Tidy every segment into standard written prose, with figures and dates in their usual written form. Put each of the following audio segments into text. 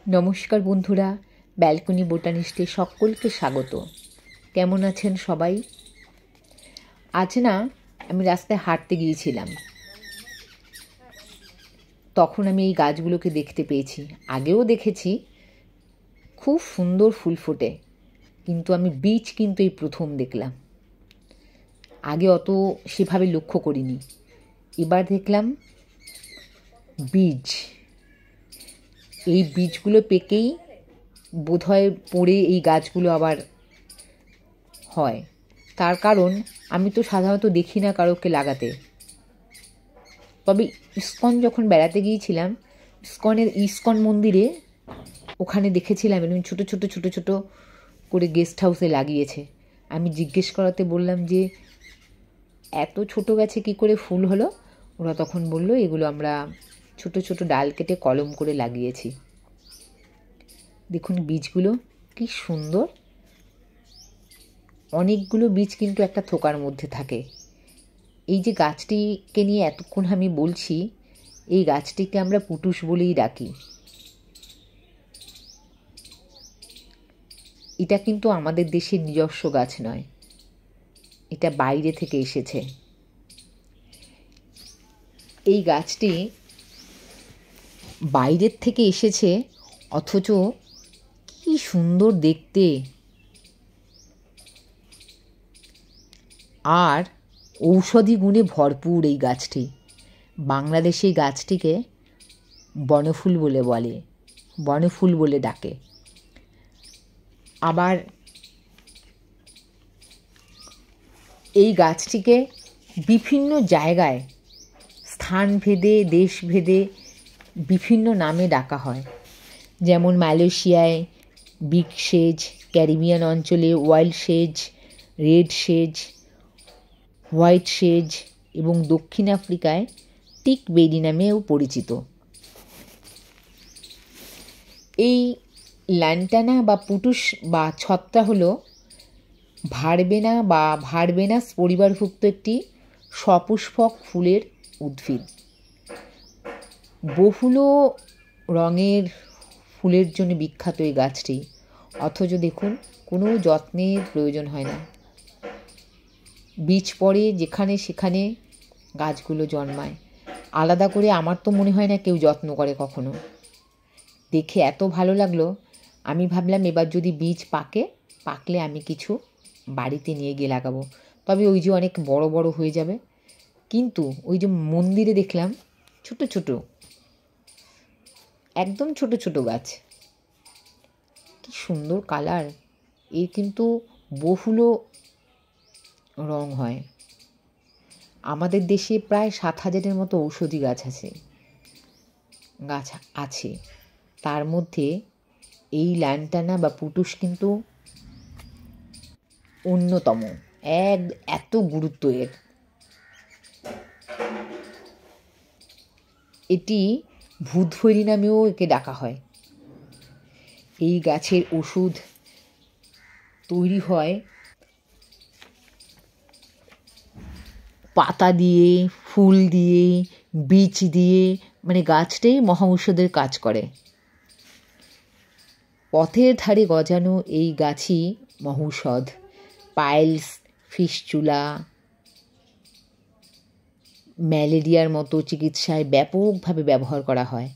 নমস্কার বন্ধুরা, ব্যালকনি বোটানিস্টে সকলকে স্বাগত। কেমন আছেন সবাই? আজ না আমি রাস্তায় হাঁটতে গিয়েছিলাম, তখন আমি এই গাছগুলোকে দেখতে পেয়েছি। আগেও দেখেছি, খুব সুন্দর ফুল ফোটে, কিন্তু আমি বীজ কিন্তু এই প্রথম দেখলাম। আগে অত সেভাবে লক্ষ্য করিনি, এবার দেখলাম বীজ। এই বীজগুলো পেকেই বোধহয় পড়ে এই গাছগুলো আবার হয়। তার কারণ আমি তো সাধারণত দেখি না কারোকে লাগাতে। তবে ইস্কন যখন বেড়াতে গিয়েছিলাম, ইস্কন মন্দিরে ওখানে দেখেছিলাম এরকম ছোটো ছোটো ছোটো ছোটো করে গেস্ট হাউসে লাগিয়েছে। আমি জিজ্ঞেস করাতে বললাম যে এত ছোটো গাছে কী করে ফুল হলো? ওরা তখন বলল এগুলো আমরা ছোটো ছোটো ডাল কেটে কলম করে লাগিয়েছি। দেখুন বীজগুলো কি সুন্দর। অনেকগুলো বীজ কিন্তু একটা থোকার মধ্যে থাকে। এই যে গাছটিকে নিয়ে এতক্ষণ আমি বলছি, এই গাছটিকে আমরা পুটুস বলেই ডাকি। এটা কিন্তু আমাদের দেশের নিজস্ব গাছ নয়, এটা বাইরে থেকে এসেছে। এই গাছটি বাইরের থেকে এসেছে, অথচ কি সুন্দর দেখতে। আর ঔষধি গুণে ভরপুর এই গাছটি। বাংলাদেশে এই গাছটিকে বনফুল বলে ডাকে। আবার এই গাছটিকে বিভিন্ন জায়গায় স্থানভেদে দেশভেদে বিভিন্ন নামে ডাকা হয়। যেমন মালয়েশিয়ায় বিগ সেজ, ক্যারিবিয়ান অঞ্চলে ওয়াইল্ড সেজ, রেড সেজ, হোয়াইট সেজ এবং দক্ষিণ আফ্রিকায় টিক বেরি নামেও পরিচিত। এই ল্যান্টানা বা পুটুস বা ছত্রা হলো ভারবেনাস পরিবারভুক্ত একটি সপুষ্পক ফুলের উদ্ভিদ। বহুল রঙের ফুলের জন্য বিখ্যাত এই গাছটি, অথচ দেখুন কোনো যত্নের প্রয়োজন হয় না। বীজ পড়ে যেখানে সেখানে গাছগুলো জন্মায়। আলাদা করে আমার তো মনে হয় না কেউ যত্ন করে কখনো। দেখে এত ভালো লাগলো, আমি ভাবলাম এবার যদি বীজ পাকলে আমি কিছু বাড়িতে নিয়ে গিয়ে লাগাবো। তবে ওই যে অনেক বড় বড় হয়ে যাবে। কিন্তু ওই যে মন্দিরে দেখলাম ছোট ছোট, একদম ছোট ছোট গাছ, কি সুন্দর কালার। এর কিন্তু বহুল রং হয়। আমাদের দেশে প্রায় 7,000-এর মতো ঔষধি গাছ আছে। তার মধ্যে এই ল্যান্টানা বা পুটুস কিন্তু অন্যতম। এত গুরুত্ব এর। এটি ভূতভৈরী নামেও একে ডাকা হয়। এই গাছের ওষুধ তৈরি হয় পাতা দিয়ে, ফুল দিয়ে, বীজ দিয়ে, মানে গাছটাই মহা ঔষধের কাজ করে। পথের ধারে গজানো এই গাছই মহৌষধ। পাইলস, ফিস্চুলা, ম্যালেরিয়ার মতো চিকিৎসায় ব্যাপকভাবে ব্যবহার করা হয়।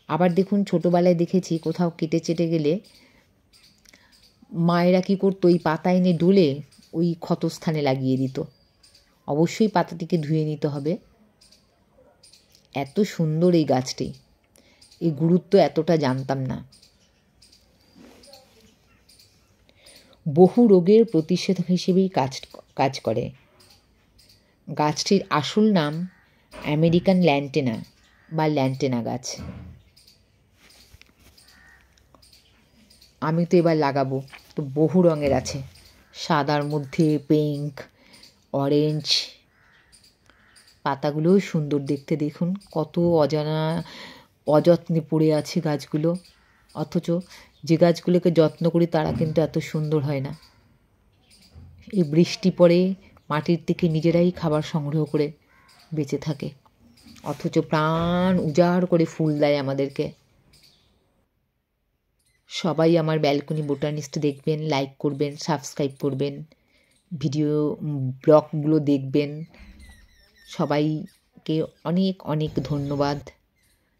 আবার দেখুন ছোটোবেলায় দেখেছি কোথাও কেটে চেটে গেলে মায়েরা কী করতো, ওই পাতা এনে ডুলে ওই ক্ষতস্থানে লাগিয়ে দিত। অবশ্যই পাতাটিকে ধুয়ে নিতে হবে। এত সুন্দর এই গাছটি, এই গুরুত্ব এতটা জানতাম না। বহু রোগের প্রতিষেধক হিসেবেই কাজ করে। গাছটির আসল নাম আমেরিকান ল্যান্টেনা বা ল্যান্টেনা গাছ। আমি তো এবার লাগাবো। তো বহু রঙের আছে, সাদার মধ্যে পিঙ্ক, অরেঞ্জ। পাতাগুলোও সুন্দর দেখতে। দেখুন কত অযত্নে পড়ে আছে গাছগুলো, অথচ যে গাছগুলোকে যত্ন করি তারা কিন্তু এত সুন্দর হয় না। এই বৃষ্টি পড়ে মাটির থেকে নিজেরাই খাবার সংগ্রহ করে বেঁচে থাকে, অথচ প্রাণ উজাড় করে ফুল দেয় আমাদেরকে। সবাই আমার ব্যালকনি বোটানিস্ট দেখবেন, লাইক করবেন, সাবস্ক্রাইব করবেন, ভিডিও ব্লগগুলো দেখবেন। সবাইকে অনেক অনেক ধন্যবাদ।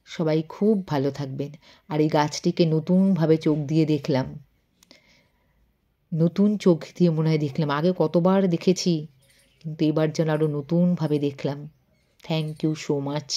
সবাই খুব ভালো থাকবেন। আর এই গাছটিকে নতুনভাবে চোখ দিয়ে দেখলাম, নতুন চোখ দিয়ে মনে হয় দেখলাম। আগে কতবার দেখেছি, কিন্তু এবার যেন আরও নতুনভাবে দেখলাম। Thank you so much.